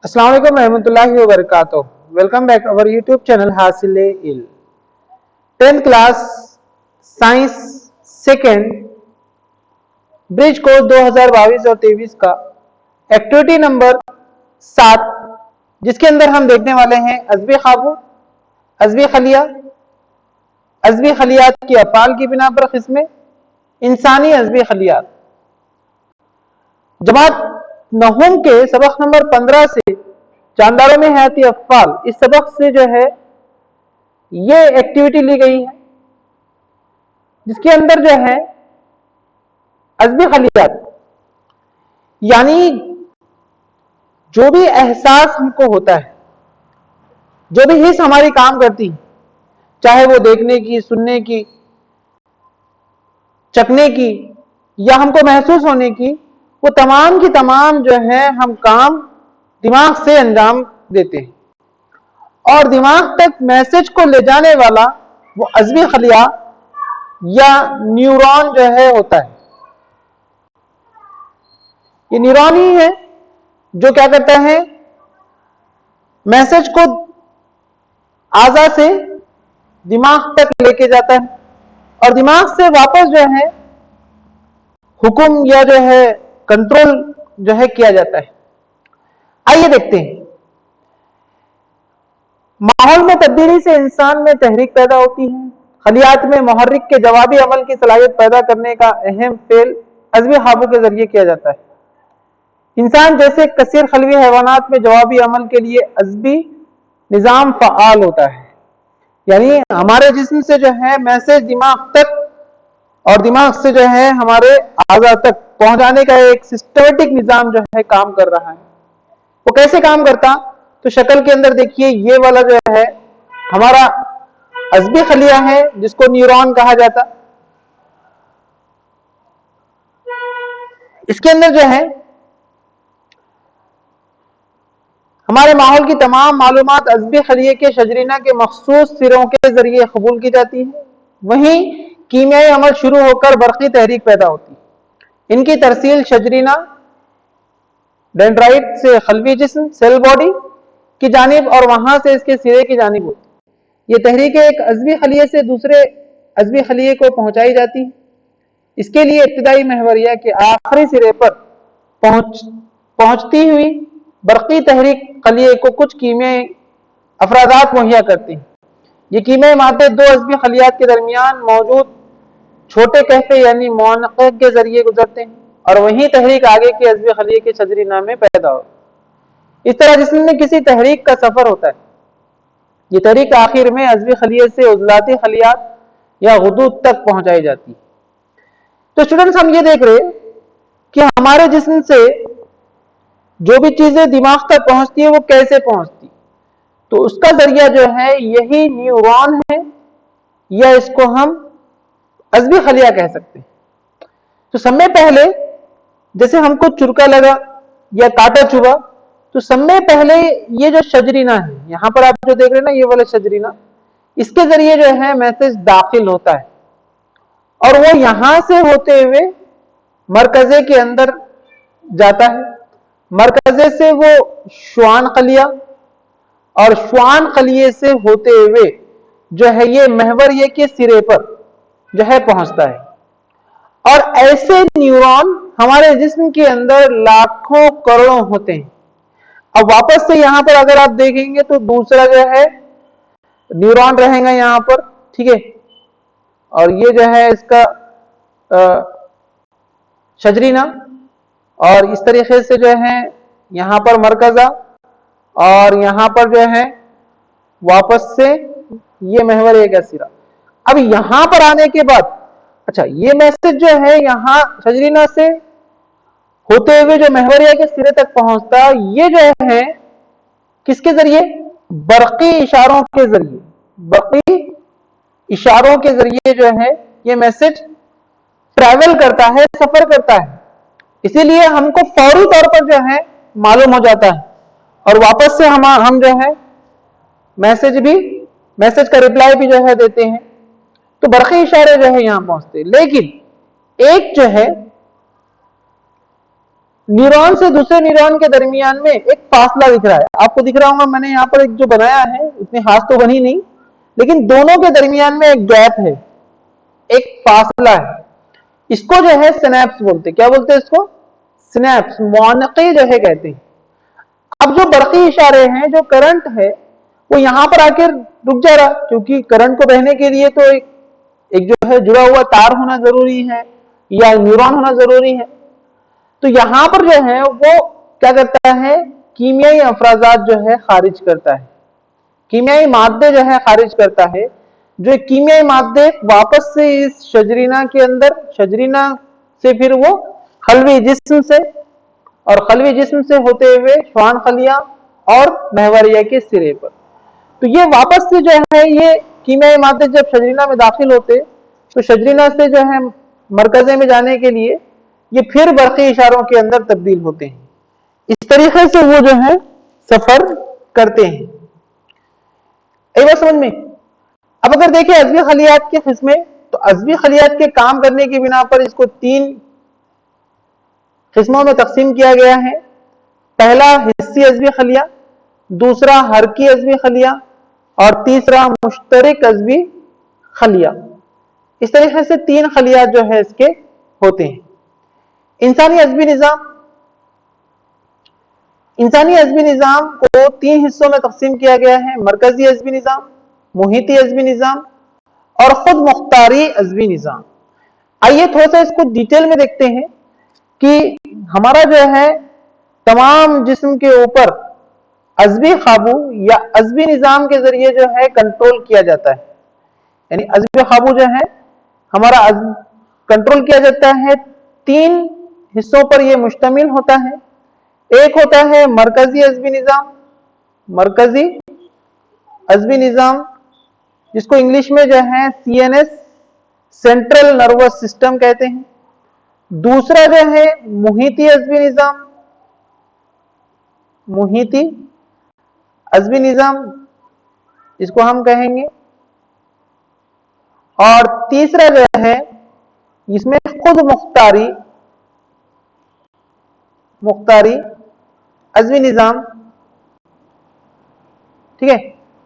अस्सलाम वालेकुम रहमतुल्लाहि व बरकातुहू। Welcome back our YouTube channel Hasil Ilm. 10th class science second bridge course 2022 और 23 का एक्टिविटी नंबर 7, जिसके अंदर हम देखने वाले हैं अज़्वी ख़ाबू, अज़्वी खलिया, अज़्वी खलियात की अफ़ाल की बिना पर किस्में, इंसानी अज़्वी खलियात। जमात नहुम के सबक नंबर 15 से जानदारों में हयाती अफ़ाल, इस सबक से जो है ये एक्टिविटी ली गई है, जिसके अंदर जो है अज़्वी खलियात यानी जो भी एहसास हमको होता है, जो भी हिस्स हमारी काम करती है, चाहे वो देखने की, सुनने की, चखने की या हमको महसूस होने की, वो तमाम की तमाम जो है हम काम दिमाग से अंजाम देते हैं और दिमाग तक मैसेज को ले जाने वाला वो अज़्वी खलिया या न्यूरॉन जो है होता है। ये न्यूरॉन ही है जो क्या करता है, मैसेज को आज़ा से दिमाग तक लेके जाता है और दिमाग से वापस जो है हुक्म या जो है कंट्रोल जो है किया जाता है। आइए देखते हैं। माहौल में तब्दीली से इंसान में तहरीक पैदा होती है। खलियात में मुहर्रिक के जवाबी अमल की सलाहियत पैदा करने का अहम फेल अज़्वी ख़ाबू के जरिए किया जाता है। इंसान जैसे कसीर खलवी हैवानात में जवाबी अमल के लिए अज़्वी निज़ाम फ़आल होता है, यानी हमारे जिस्म से जो है मैसेज दिमाग तक और दिमाग से जो है हमारे आज़ा तक पहुंचाने का एक सिस्टमेटिक निज़ाम जो है काम कर रहा है। वो कैसे काम करता, तो शक्ल के अंदर देखिए, ये वाला जो है हमारा अज़्वी खलिया है जिसको न्यूरॉन कहा जाता। इसके अंदर जो है हमारे माहौल की तमाम मालूमात अज़्वी खलिये के शजरीना के मखसूस सिरों के जरिए कबूल की जाती है। वहीं कीमियाई अमल शुरू होकर बरक़ी तहरीक पैदा होती है। इनकी तरसील शजरीना डेंड्राइट से खलवी जिस्म सेल बॉडी की जानिब और वहां से इसके सिरे की जानिब होती है। ये तहरीकें एक अज़्वी खलिये से दूसरे अज़्वी खलिये को पहुंचाई जाती है। इसके लिए इब्तिदाई महवरिया के आखिरी सिरे पर पहुंचती हुई बरक़ी तहरीक खलिये को कुछ कीमियाई अफरादात मुहैया करती हैं। ये कीमियाई मादे दो अज़्वी खलियात के दरमियान मौजूद छोटे कहते यानी मुअन्नक़े के जरिए गुजरते हैं और वही तहरीक आगे के अज़्वी खलिये के शजरीना में पैदा हो। इस तरह जिस्म में किसी तहरीक का सफर होता है। ये तहरीक आखिर में अज़्वी खलिये से उज़लाती खलियात या गुदूद तक पहुंचाई जाती है। तो स्टूडेंट्स, हम ये देख रहे कि हमारे जिस्म से जो भी चीजें दिमाग तक पहुंचती है वो कैसे पहुंचती, तो उसका जरिया जो है यही न्यूरॉन है या इसको हम अज़्वी खलिया कह सकते हैं। तो समय पहले जैसे हमको चुरका लगा या कांटा चुभा, तो समय पहले ये जो शजरीना है, यहां पर आप जो देख रहे हैं ना, ये वाला शजरीना, इसके जरिए जो है मैसेज दाखिल होता है और वो यहां से होते हुए मरकजे के अंदर जाता है। मरकजे से वो श्वान खलिया और श्वान खलिये से होते हुए जो है ये महवरिये के सिरे पर जो है पहुंचता है। और ऐसे न्यूरॉन हमारे जिस्म के अंदर लाखों करोड़ों होते हैं। अब वापस से यहां पर अगर आप देखेंगे तो दूसरा जो है न्यूरॉन रहेगा यहां पर, ठीक है, और ये जो है इसका शजरीना, और इस तरीके से जो है यहां पर मरकजा और यहां पर जो है वापस से ये महवरिया का सिरा। अब यहां पर आने के बाद अच्छा, ये मैसेज जो है यहां शजरीना से होते हुए जो महवरिया के सिरे तक पहुंचता, ये जो है किसके जरिए, बरक़ी इशारों के जरिए, बरक़ी इशारों के जरिए जो है ये मैसेज ट्रैवल करता है, सफर करता है। इसीलिए हमको फौरी तौर पर जो है मालूम हो जाता है और वापस से हम जो है मैसेज का रिप्लाई भी जो है देते हैं। तो बरक़ी इशारे जो है यहां पहुंचते हैं। लेकिन एक जो है न्यूरॉन से दूसरे न्यूरॉन के दरमियान में एक फासला दिख रहा है, आपको दिख रहा होगा, मैंने यहाँ पर एक जो बनाया है, इतनी खास तो बनी नहीं, लेकिन दोनों के दरमियान में एक गैप है, एक फासला है। इसको जो है सिनैप्स बोलते हैं। क्या बोलते हैं इसको? सिनैप्स, मौनक़ी जो है कहते हैं। अब जो बरक़ी इशारे हैं, जो करंट है, वो यहां पर आके रुक जा रहा, क्योंकि करंट को बहने के लिए तो एक जो है जुड़ा हुआ तार होना जरूरी है या न्यूरॉन होना जरूरी है। तो यहां पर जो है वो क्या करता है, कीमियाई अफराजात जो है खारिज करता है, कीमियाई मादे जो है खारिज करता है। जो कीमियाई मादे वापस से इस शजरीना के अंदर, शजरीना से फिर वो खलवी जिस्म से, और खलवी जिस्म से होते हुए श्वान खलिया और महवरिया के सिरे पर। तो ये वापस से जो है ये कीमियाई मादे जब शजरीना में दाखिल होते, तो शजरीना से जो है मरकजे में जाने के लिए ये फिर बरक़ी इशारों के अंदर तब्दील होते हैं। इस तरीके से वो जो है सफर करते हैं। एक बात समझ में। अब अगर देखें अज़वी खलियात के किस्में, तो अज़वी खलियात के काम करने की बिना पर इसको 3 किस्मों में तकसीम किया गया है। पहला हिस्सी अज़वी खलिया, दूसरा हरकी अज़वी खलिया, और तीसरा मुश्तरिक अज़वी खलिया। इस तरीके से 3 खलियात जो है इसके होते हैं। इंसानी अज़वी निज़ाम, इंसानी अज़वी निज़ाम को 3 हिस्सों में तकसीम किया गया है। मरकजी अज़वी निज़ाम, मुहिती अज़वी निज़ाम और खुद मुख्तारी अज़वी निज़ाम। आइए थोड़ा सा इसको डिटेल में देखते हैं कि हमारा जो है तमाम जिस्म के ऊपर अज़वी काबू या अज़वी निज़ाम के जरिए जो है कंट्रोल किया जाता है। यानी अज़वी काबू जो है हमारा कंट्रोल किया जाता है 3 हिस्सों पर यह मुश्तमिल होता है। एक होता है मरकजी अज़वी निज़ाम, मरकजी अज़वी निज़ाम, जिसको इंग्लिश में जो है CNS, सेंट्रल नर्वस सिस्टम कहते हैं। दूसरा जो है मुहिती अज़वी निज़ाम, मुहिती अज़वी निज़ाम इसको हम कहेंगे। और तीसरा जो है इसमें खुद मुख्तारी, मुख्तारी अज़वी निज़ाम, ठीक है।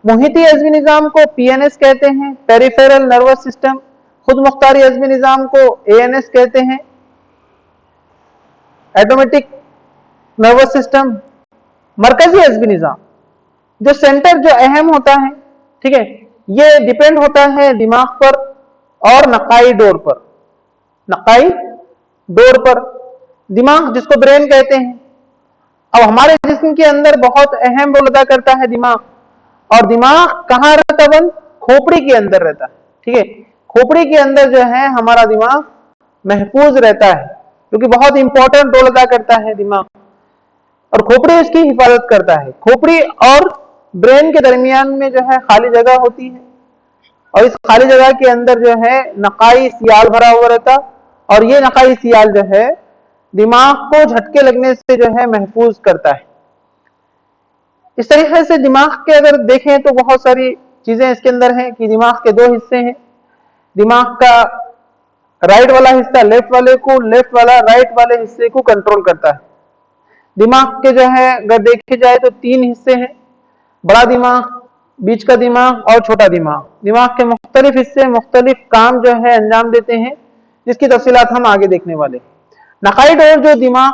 मुहिती अज़वी निज़ाम को PNS कहते हैं, पेरिफेरल नर्वस सिस्टम। खुद मुख्तारी अज़वी निज़ाम को ANS कहते हैं, ऑटोमेटिक नर्वस सिस्टम। मरकजी अज़वी निज़ाम, जो सेंटर जो अहम होता है, ठीक है, ये डिपेंड होता है दिमाग पर और नकाई डोर पर, नकाई डोर पर। दिमाग जिसको ब्रेन कहते हैं। अब हमारे जिस्म के अंदर बहुत अहम रोल अदा करता है दिमाग, और दिमाग कहाँ रहता है? खोपड़ी के अंदर रहता है, ठीक है। खोपड़ी के अंदर जो है हमारा दिमाग महफूज रहता है, क्योंकि बहुत इंपॉर्टेंट रोल अदा करता है दिमाग, और खोपड़ी उसकी हिफाजत करता है। खोपड़ी और ब्रेन के दरमियान में जो है खाली जगह होती है, और इस खाली जगह के अंदर जो है नकाई सियाल भरा हुआ रहता, और ये नकाई सियाल जो है दिमाग को झटके लगने से जो है महफूज करता है। इस तरीके से दिमाग के अगर देखें तो बहुत सारी चीजें इसके अंदर हैं कि दिमाग के 2 हिस्से हैं। दिमाग का राइट वाला हिस्सा लेफ्ट वाले को, लेफ्ट वाला राइट वाले हिस्से को कंट्रोल करता है। दिमाग के जो है अगर देखे जाए तो 3 हिस्से हैं, बड़ा दिमाग, बीच का दिमाग और छोटा दिमाग। दिमाग के मुख्तलिफ हिस्से मुख्तलिफ काम जो है अंजाम देते हैं, जिसकी तफसीलात हम आगे देखने वाले। नकाई डोर जो दिमाग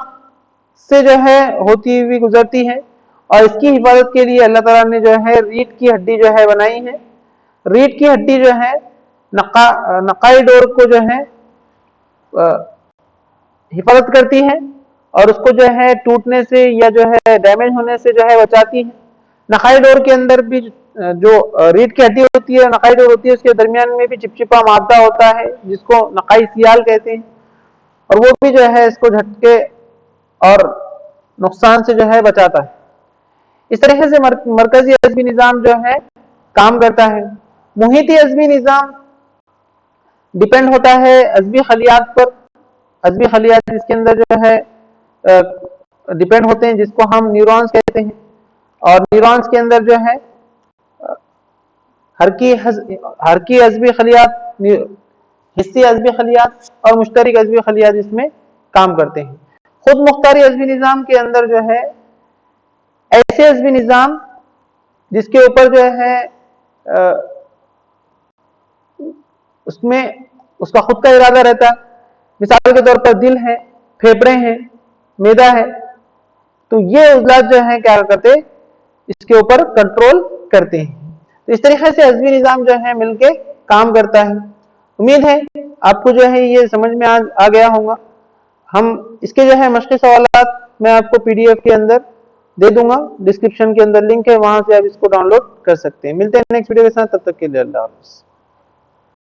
से जो है होती हुई गुजरती है, और इसकी हिफाजत के लिए अल्लाह ताला ने जो है रीढ़ की हड्डी जो है बनाई है। रीढ़ की हड्डी जो है नकाई डोर को जो है हिफाजत करती है, और उसको जो है टूटने से या जो है डैमेज होने से जो है बचाती है। नकाई डोर के अंदर भी जो रीढ़ की हड्डी होती है, नकाई डोर होती है, उसके दरमियान में भी चिपचिपा मादा होता है जिसको नकाई सियाल कहते हैं, और वो भी जो है इसको झटके और नुकसान से जो है बचाता है। इस तरीके से मरकजी अज़वी निज़ाम जो है काम करता है। मुहिती अज़वी निज़ाम डिपेंड होता है अज़वी खलियात पर। अज़वी खलियात इसके अंदर जो है डिपेंड होते हैं, जिसको हम न्यूरॉन्स कहते हैं, और न्यूरॉन्स के अंदर जो है हरकी अज़वी खलियात, हिस्सी अज़वी खलियात और मुश्तरिक अज़वी खलियात इसमें काम करते हैं। خود مختاری عصبی نظام کے اندر جو ہے ایسے عصبی نظام جس کے اوپر جو ہے اس میں اس کا خود کا ارادہ رہتا ہے، مثال کے طور پر دل ہے، پھیپڑے ہیں، معدہ ہے، تو یہ عضلات جو ہیں کیا کرتے اس کے اوپر کنٹرول کرتے ہیں. تو اس طریقے سے عصبی نظام جو ہے مل کے کام کرتا ہے. امید ہے آپ کو جو ہے یہ سمجھ میں آ گیا ہوگا. ہم اس کے جو ہے مشقی سوالات میں آپ کو PDF کے اندر دے دوں گا، ڈسکرپشن کے اندر لنک ہے، وہاں سے آپ اس کو ڈاؤن لوڈ کر سکتے ہیں. ملتے ہیں نیکسٹ ویڈیو کے ساتھ، تب تک کے لیے اللہ حافظ.